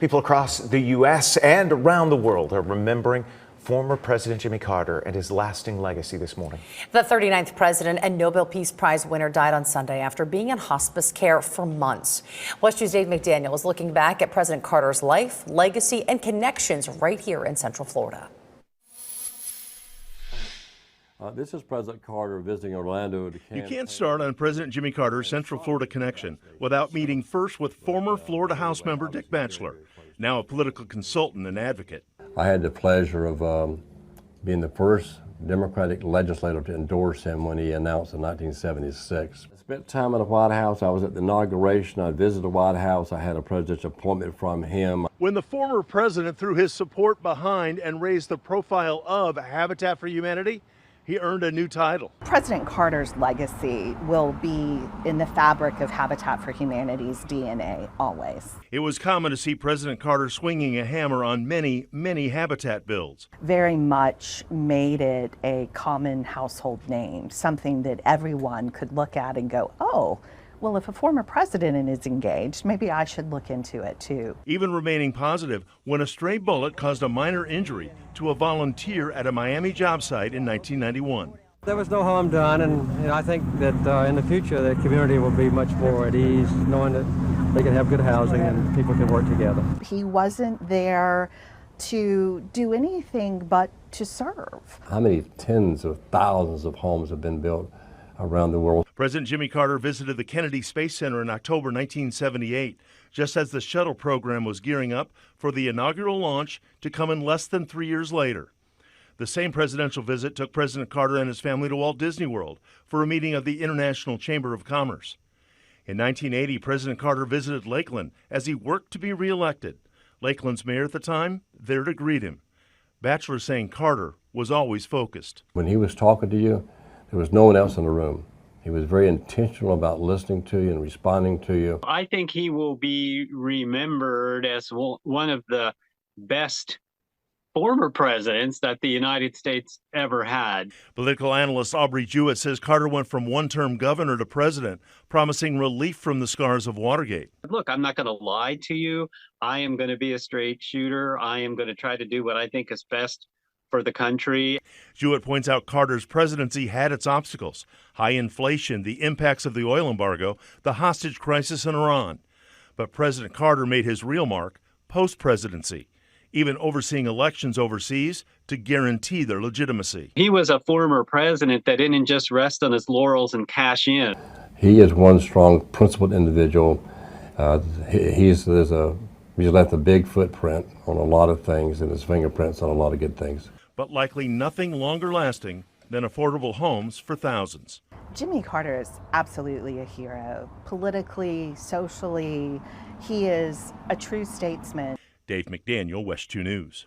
People across the U.S. and around the world are remembering former President Jimmy Carter and his lasting legacy this morning. The 39th president and Nobel Peace Prize winner died on Sunday after being in hospice care for months. WESH 2's Dave McDaniel is looking back at President Carter's life, legacy, and connections right here in Central Florida. This is President Carter visiting Orlando. You can't start on President Jimmy Carter's Central Florida connection without meeting first with former Florida House member Dick Batchelor, now a political consultant and advocate. I had the pleasure of being the first Democratic legislator to endorse him when he announced in 1976. I spent time in the White House. I was at the inauguration. I visited the White House. I had a presidential appointment from him. When the former president threw his support behind and raised the profile of Habitat for Humanity, he earned a new title. President Carter's legacy will be in the fabric of Habitat for Humanity's DNA always. It was common to see President Carter swinging a hammer on many, many Habitat bills. Very much made it a common household name, something that everyone could look at and go, oh, well, if a former president is engaged, maybe I should look into it too. Even remaining positive when a stray bullet caused a minor injury to a volunteer at a Miami job site in 1991. There was no harm done, and I think that in the future the community will be much more at ease, knowing that they can have good housing and people can work together. He wasn't there to do anything but to serve. How many tens of thousands of homes have been built around the world? President Jimmy Carter visited the Kennedy Space Center in October 1978, just as the shuttle program was gearing up for the inaugural launch to come in less than 3 years later. The same presidential visit took President Carter and his family to Walt Disney World for a meeting of the International Chamber of Commerce. In 1980, President Carter visited Lakeland as he worked to be reelected. Lakeland's mayor at the time there to greet him. Batchelor saying Carter was always focused. When he was talking to you, there was no one else in the room. He was very intentional about listening to you and responding to you. I think he will be remembered as one of the best former presidents that the United States ever had. Political analyst Aubrey Jewett says Carter went from one-term governor to president, promising relief from the scars of Watergate. Look, I'm not going to lie to you. I am going to be a straight shooter. I am going to try to do what I think is best for the country. Jewett points out Carter's presidency had its obstacles: high inflation, the impacts of the oil embargo, the hostage crisis in Iran. But President Carter made his real mark post-presidency, even overseeing elections overseas to guarantee their legitimacy. He was a former president that didn't just rest on his laurels and cash in. He is one strong, principled individual. He's left a big footprint on a lot of things, and his fingerprints on a lot of good things. But likely nothing longer lasting than affordable homes for thousands. Jimmy Carter is absolutely a hero. Politically, socially, he is a true statesman. Dave McDaniel, WESH 2 News.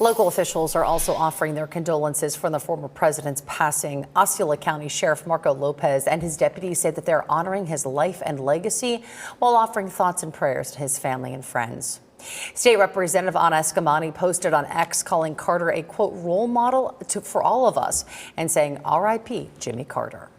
Local officials are also offering their condolences for the former president's passing. Osceola County Sheriff Marco Lopez and his deputies say that they're honoring his life and legacy while offering thoughts and prayers to his family and friends. State Representative Anna Escamani posted on X calling Carter a, quote, role model for all of us and saying, R.I.P. Jimmy Carter.